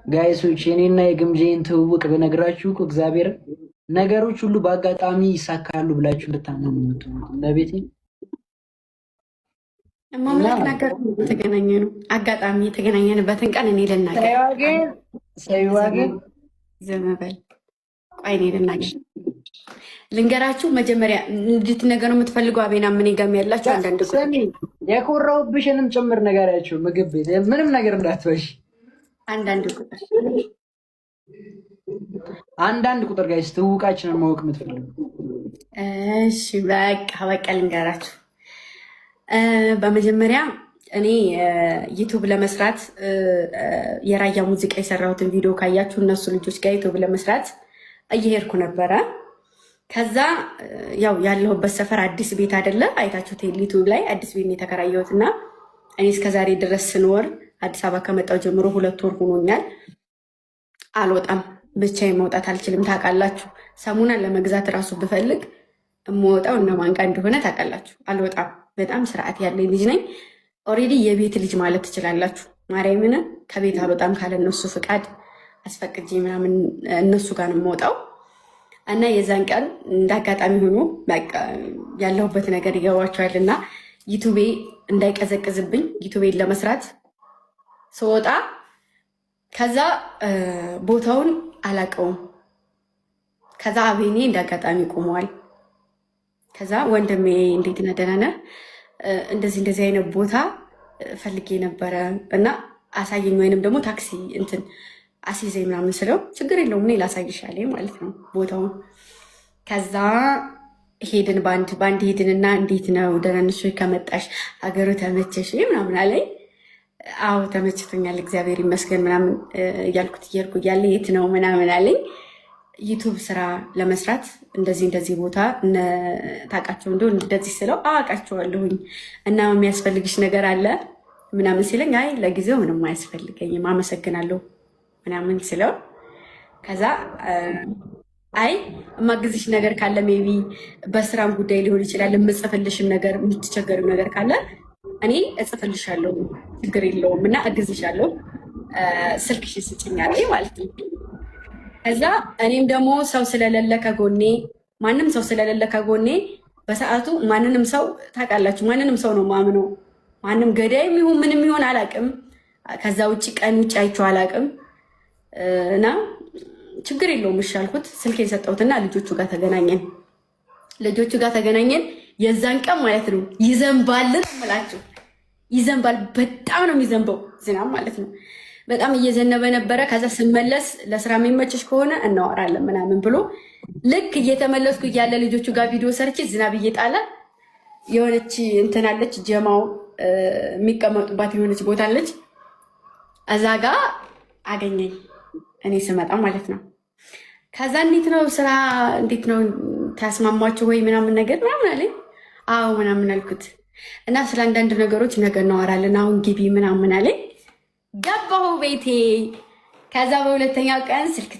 ጋይሶች የኔና የግምጄን ትውውቅ በነግራችሁ እኮ እግዚአብሔር ነገሮች ሁሉ በአጋጣሚ ይሳካሉ ብላችሁ እንድታምኑ የምትሆኑት ለቤቴ ማምላክ ነገር የተገናኘ ነው። አጋጣሚ የተገናኘንበትን ቀን እኔ ልናገር ሰይዋጌ ዘመበል ቆይ እኔ ልናገር ልንገራችሁ። መጀመሪያ እንድትነገሩ የምትፈልገው አቤና ምን ጋም ያላችሁ አንዳንድ የኮራውብሽንም ጭምር ነገራችሁ። ምግብ ቤት ምንም ነገር እንዳትበሽ። አንዳንድ ቁጥር ጋይስ ትውቃችንን ማወቅ የምትፈልጉ እሺ፣ በቃ ልንገራችሁ። በመጀመሪያ እኔ ዩቱብ ለመስራት የራያ ሙዚቃ የሰራሁትን ቪዲዮ ካያችሁ እነሱ ልጆች ጋር ዩቱብ ለመስራት እየሄድኩ ነበረ። ከዛ ያው ያለሁበት ሰፈር አዲስ ቤት አይደለ አይታችሁት ዩቱብ ላይ አዲስ ቤት ነው የተከራየሁት እና እኔ እስከዛሬ ድረስ ስኖር አዲስ አበባ ከመጣሁ ጀምሮ 2 ወር ሆኖኛል። አልወጣም፣ ብቻዬን መውጣት አልችልም። ታውቃላችሁ፣ ሰሙናን ለመግዛት እራሱ ብፈልግ የምወጣው እነማን ጋር እንደሆነ ታውቃላችሁ። አልወጣም። በጣም ስርዓት ያለኝ ልጅ ነኝ። ኦልሬዲ የቤት ልጅ ማለት ትችላላችሁ። ማርያምን ከቤት አልወጣም ካለ እነሱ ፍቃድ አስፈቅጄ ምናምን እነሱ ጋር ነው የምወጣው እና የዛን ቀን እንዳጋጣሚ ሆኖ ያለሁበት ነገር ይገባቸዋል እና ዩቱቤ እንዳይቀዘቅዝብኝ ዩቱቤን ለመስራት ስወጣ ከዛ ቦታውን አላውቀውም። ከዛ አቤኔ እንዳጋጣሚ ቆመዋል። ከዛ ወንድሜ እንዴት ነህ ደህና ነህ? እንደዚህ አይነት ቦታ ፈልጌ ነበረ እና አሳየኝ፣ ወይንም ደግሞ ታክሲ እንትን አስይዘኝ ምናምን ስለው ችግር የለውም እኔ ላሳይሻለሁ ማለት ነው ቦታውን። ከዛ ሄድን፣ ባንድ ሄድንና እንዴት ነው ደህና ነሽ ወይ? ከመጣሽ አገሩ ተመቸሽ ምናምን አለኝ። አዎ ተመችቶኛል እግዚአብሔር ይመስገን ምናምን እያልኩት እየሄድኩ እያለ የት ነው ምናምን አለኝ። ዩቱብ ስራ ለመስራት እንደዚህ ቦታ ታውቃቸው እንደው እንደዚህ ስለው አውቃቸዋለሁኝ እና የሚያስፈልግሽ ነገር አለ ምናምን ሲለኝ አይ ለጊዜው ምንም አያስፈልገኝም አመሰግናለሁ ምናምን ስለው ከዛ አይ የማግዝሽ ነገር ካለ ሜቢ በስራም ጉዳይ ሊሆን ይችላል የምጽፍልሽም ነገር የምትቸገሪው ነገር ካለ እኔ እጽፍልሻለሁ ችግር የለውም እና እግዝሻለሁ ስልክሽን ስጭኛለኝ ማለት ነው። ከዛ እኔም ደግሞ ሰው ስለሌለ ከጎኔ ማንም ሰው ስለሌለ ከጎኔ በሰዓቱ ማንንም ሰው ታውቃላችሁ፣ ማንንም ሰው ነው ማምነው። ማንም ገዳይም ይሁን ምንም ይሁን አላውቅም። ከዛ ውጭ ቀን ውጭ አይቼው አላውቅም እና ችግር የለውም እሺ አልኩት። ስልኬን ሰጠሁትና ልጆቹ ጋር ተገናኘን። የዛን ቀን ማለት ነው ይዘንባል እምላችሁ፣ ይዘንባል። በጣም ነው የሚዘንበው ዝናብ ማለት ነው። በጣም እየዘነበ ነበረ። ከዛ ስመለስ ለስራ የሚመችሽ ከሆነ እናወራለን ምናምን ብሎ ልክ እየተመለስኩ እያለ ልጆቹ ጋር ቪዲዮ ሰርቼ ዝናብ እየጣለ የሆነች እንትናለች ጀማው የሚቀመጡባት የሆነች ቦታ አለች። እዛ ጋ አገኘኝ እኔ ስመጣ ማለት ነው። ከዛ እንዴት ነው ስራ እንዴት ነው ታስማማችሁ ወይ ምናምን ነገር ምናምን አለኝ። አዎ ምናምን አልኩት እና ስለ አንዳንድ ነገሮች ነገ እናወራለን አሁን ግቢ ምናምን አለኝ። ገባሁ ቤቴ። ከዛ በሁለተኛው ቀን ስልክ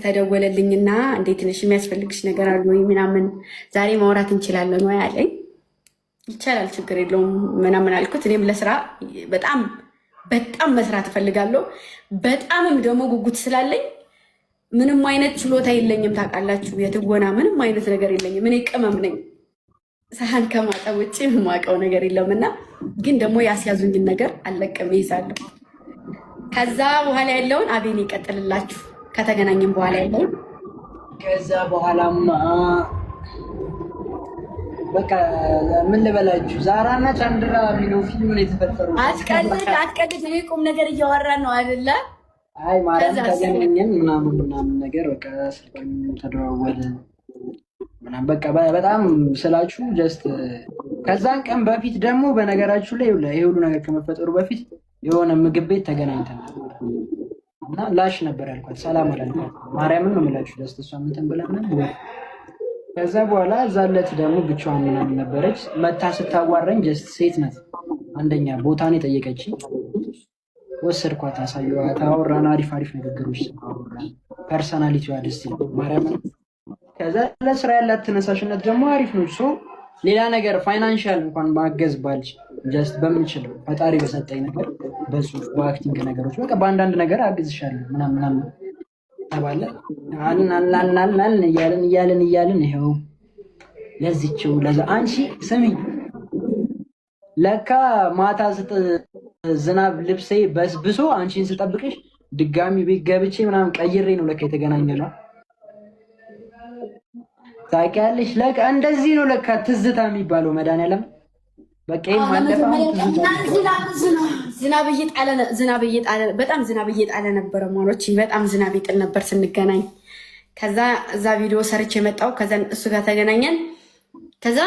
ተደወለልኝና እንዴት ነሽ የሚያስፈልግሽ ነገር አለ ወይ ምናምን ዛሬ ማውራት እንችላለን ወይ አለኝ። ይቻላል ችግር የለውም ምናምን አልኩት። እኔም ለስራ በጣም መስራት እፈልጋለሁ። በጣምም ደግሞ ጉጉት ስላለኝ ምንም አይነት ችሎታ የለኝም ታውቃላችሁ። የትወና ምንም አይነት ነገር የለኝም። እኔ ቅመም ነኝ። ሳህን ከማጠብ ውጭ የማውቀው ነገር የለም እና ግን ደግሞ ያስያዙኝን ነገር አልለቅም ይይዛለሁ። ከዛ በኋላ ያለውን አቤኔ ይቀጥልላችሁ። ከተገናኘን በኋላ ያለውን ከዛ በኋላማ በቃ ምን ልበላችሁ፣ ዛራና ቻንድራ የሚለው ፊልም ነው የተፈጠረው። አትቀልድ። እኔ ቁም ነገር እያወራን ነው አይደለ? አይ ማለት ተገናኘን ምናምን ነገር በቃ ስልክም ተደዋወልን ምናምን በቃ በጣም ስላችሁ ጀስት ከዛን ቀን በፊት ደግሞ በነገራችሁ ላይ ይሄ ሁሉ ነገር ከመፈጠሩ በፊት የሆነ ምግብ ቤት ተገናኝተን እና ላሽ ነበር ያልኳት፣ ሰላም አላልኳት። ማርያምን ነው የምላችሁ ጀስት እሷ እንትን ብለን ከዛ በኋላ እዛለት ደግሞ ብቻዋን ምናምን ነበረች። መታ ስታዋራኝ ጀስት ሴት ናት። አንደኛ ቦታን የጠየቀችኝ ወሰድኳት፣ አሳየኋት፣ አወራን፣ አሪፍ ንግግሮች አወራን። ፐርሰናሊቲዋ ደስ ይላል ማርያምን። ከዛ ለስራ ያላት ተነሳሽነት ደግሞ አሪፍ ነው። ሌላ ነገር ፋይናንሻል እንኳን ማገዝ ባልች ጀስት በምንችለው ፈጣሪ በሰጠኝ ነገር በጽሁፍ በአክቲንግ ነገሮች በቃ በአንዳንድ ነገር አግዝሻለሁ ምናምን ተባለ። አናናናናን እያልን ይኸው ለዚችው ለዛ አንቺ ስሚ ለካ ማታ ዝናብ ልብሴ በስብሶ አንቺን ስጠብቅሽ ድጋሚ ቤት ገብቼ ምናምን ቀይሬ ነው ለካ የተገናኘነው። ታውቂያለሽ ለካ እንደዚህ ነው ለካ ትዝታ የሚባለው መድኃኒዓለም በቃ በጣም ዝናብ እየጣለ ነበረ ማኖች በጣም ዝናብ ይጥል ነበር ስንገናኝ። ከዛ እዛ ቪዲዮ ሰርች የመጣው ከዛ እሱ ጋር ተገናኘን። ከዛ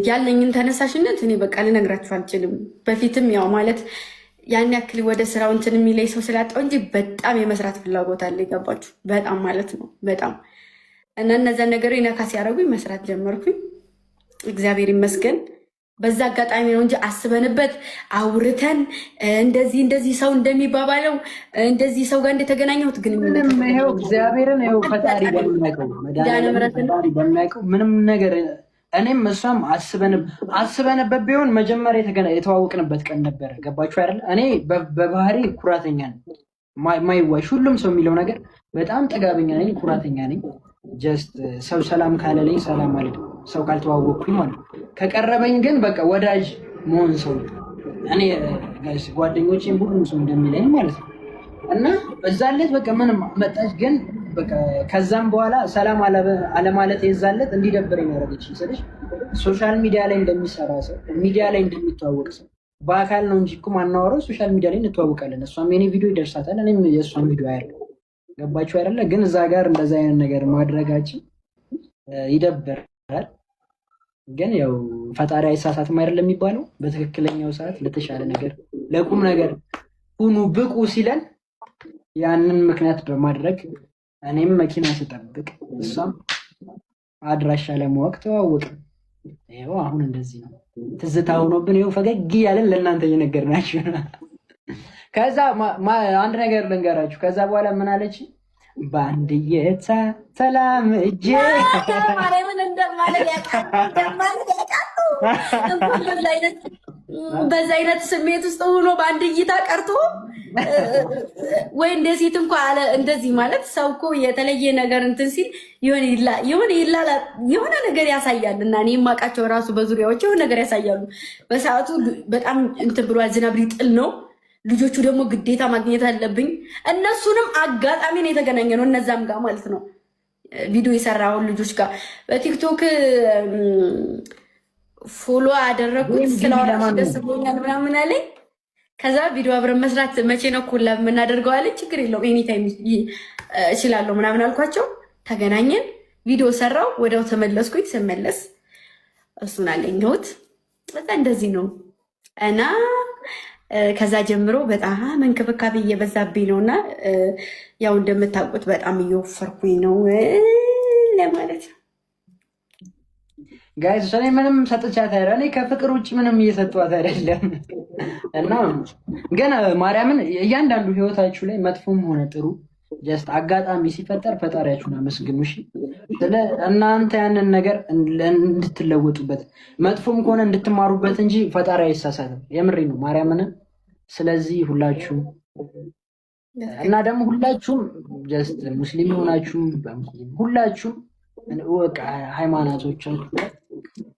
ያለኝን ተነሳሽነት እኔ በቃ ልነግራችሁ አልችልም። በፊትም ያው ማለት ያን ያክል ወደ ስራው እንትን የሚለይ ሰው ስላጣው እንጂ በጣም የመስራት ፍላጎት አለ። ይገባችሁ? በጣም ማለት ነው በጣም እና እነዛን ነገሮች ነካ ሲያደርጉኝ መስራት ጀመርኩኝ። እግዚአብሔር ይመስገን። በዛ አጋጣሚ ነው እንጂ አስበንበት አውርተን እንደዚህ ሰው እንደሚባባለው እንደዚህ ሰው ጋር እንደተገናኘሁት ግን ይሄው እግዚአብሔርን ይሄው ፈጣሪ በሚያውቀው ምንም ነገር እኔም እሷም አስበንበት ቢሆን መጀመሪያ የተዋወቅንበት ቀን ነበረ። ገባችሁ አይደል? እኔ በባህሪ ኩራተኛ ነኝ፣ ማይዋሽ ሁሉም ሰው የሚለው ነገር በጣም ጠጋበኛ ነኝ፣ ኩራተኛ ነኝ። ጀስት ሰው ሰላም ካለለኝ ሰላም አለ ሰው ካልተዋወቅኩኝ ማለት ከቀረበኝ ግን በቃ ወዳጅ መሆን ሰው እኔ ጋይስ ጓደኞቼም ሁሉም ሰው እንደሚለኝ ማለት ነው። እና በዛለት በቃ ምንም መጣች ግን በቃ ከዛም በኋላ ሰላም አለማለት የዛለት እንዲደብረኝ ያደረገችኝ ስልሽ ሶሻል ሚዲያ ላይ እንደሚሰራ ሰው ሚዲያ ላይ እንደሚተዋወቅ ሰው በአካል ነው እንጂ እኮ ማናወራው ሶሻል ሚዲያ ላይ እንተዋወቃለን። እሷም የኔ ቪዲዮ ይደርሳታል፣ እኔም የእሷን ቪዲዮ አያለሁ። ገባችሁ አይደለ? ግን እዛ ጋር እንደዛ አይነት ነገር ማድረጋችን ይደብራል። ግን ያው ፈጣሪ አይሳሳትም አይደለም የሚባለው። በትክክለኛው ሰዓት ለተሻለ ነገር ለቁም ነገር ሁኑ ብቁ ሲለን ያንን ምክንያት በማድረግ እኔም መኪና ስጠብቅ እሷም አድራሻ ለማወቅ ተዋወቅን። ይኸው አሁን እንደዚህ ነው። ትዝታ ሆኖብን ይኸው ፈገግ ያለን ለእናንተ እየነገርናችሁ። ከዛ አንድ ነገር ልንገራችሁ። ከዛ በኋላ ምን አለች? ባንድየታ ሰላም እጄ በዛ አይነት ስሜት ውስጥ ሆኖ በአንድ እይታ ቀርቶ ወይ እንደዚህ እንኳ አለ። እንደዚህ ማለት ሰው እኮ የተለየ ነገር እንትን ሲል የሆነ ነገር ያሳያል። እና እኔ የማውቃቸው ራሱ በዙሪያዎች የሆነ ነገር ያሳያሉ። በሰዓቱ በጣም እንትን ብሏል፣ ዝናብ ሊጥል ነው። ልጆቹ ደግሞ ግዴታ ማግኘት አለብኝ። እነሱንም አጋጣሚ ነው የተገናኘ ነው እነዛም ጋር ማለት ነው። ቪዲዮ የሰራውን ልጆች ጋር በቲክቶክ ፎሎ አደረጉት። ስለዋራሽ ደስ ብሎኛል ምናምን አለኝ። ከዛ ቪዲዮ አብረን መስራት መቼ ነው ኮላ የምናደርገው አለኝ። ችግር የለውም ኤኒ ታይም እችላለሁ ምናምን አልኳቸው። ተገናኘን፣ ቪዲዮ ሰራው፣ ወዲያው ተመለስኩኝ። ስመለስ እሱን አገኘሁት። በቃ እንደዚህ ነው እና ከዛ ጀምሮ በጣም እንክብካቤ እየበዛብኝ ነው እና ያው እንደምታውቁት በጣም እየወፈርኩኝ ነው ለማለት ነው። ጋይስ እኔ ምንም ሰጥቻት አይደል? እኔ ከፍቅር ውጭ ምንም እየሰጧት አይደለም። እና ግን ማርያምን እያንዳንዱ ህይወታችሁ ላይ መጥፎም ሆነ ጥሩ ጀስት አጋጣሚ ሲፈጠር ፈጣሪያችሁን አመስግኑ። እሺ ስለ እናንተ ያንን ነገር እንድትለወጡበት መጥፎም ከሆነ እንድትማሩበት እንጂ ፈጣሪ አይሳሳትም። የምሬ ነው ማርያምን። ስለዚህ ሁላችሁም እና ደግሞ ሁላችሁም ጀስት ሙስሊም ሆናችሁ ሁላችሁም ወቃ ሃይማኖቶችን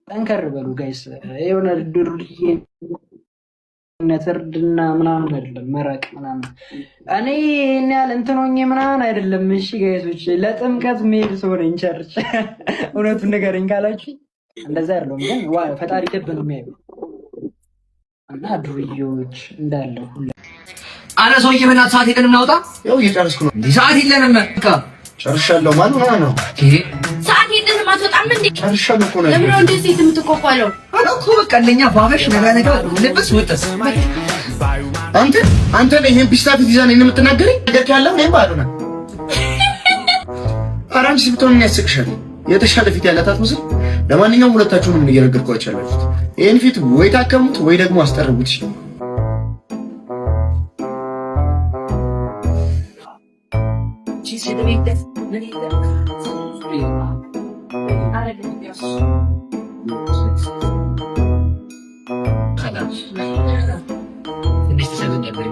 ጠንከር በሉ ጋይስ። የሆነ ዱርዬነት እርድና ምናምን አይደለም፣ መራቅ ምናምን እኔ እኔ ያለ እንትኖኝ ምናምን አይደለም። እሺ ጋይሶች ለጥምቀት መሄድ ሰው ነኝ ቸርች። እውነቱን ንገረኝ ካላችሁ እንደዛ አይደለም፣ ግን ፈጣሪ ልብ ነው የሚያየው እና ዱርዬዎች እንዳለ ሁሉ አረ ሰውዬ በእናትህ ሰዓት የለንም፣ እናውጣ። ያው እየጨረስኩ ነው። እንዴ ሰዓት የለንም። በቃ ጨርሻለሁ ማለት ነው። ሰዓት የለንም። አትወጣም እንዴ? ጨርሻለሁ እኮ ነው። ለምን ነው እንደዚህ የምትቆቋለው? አረ እኮ በቃ እንደኛ ባበሽ ነገ ልብስ ወጥስ አንተ ላይ ይሄን ፒስታ ፊት ይዘህ ነው የምትናገረኝ? ነገር ያለው እኔም ባሉ ነው። ኧረ አንቺ ብትሆን ምን ያስቅሻል? የተሻለ ፊት ያላት አትመስል። ለማንኛውም ሁለታችሁንም እየነገርኳችሁ ያላችሁት ይሄን ፊት ወይ ታከሙት ወይ ደግሞ አስጠርቡት። ትንሽ ተሰብን ነበር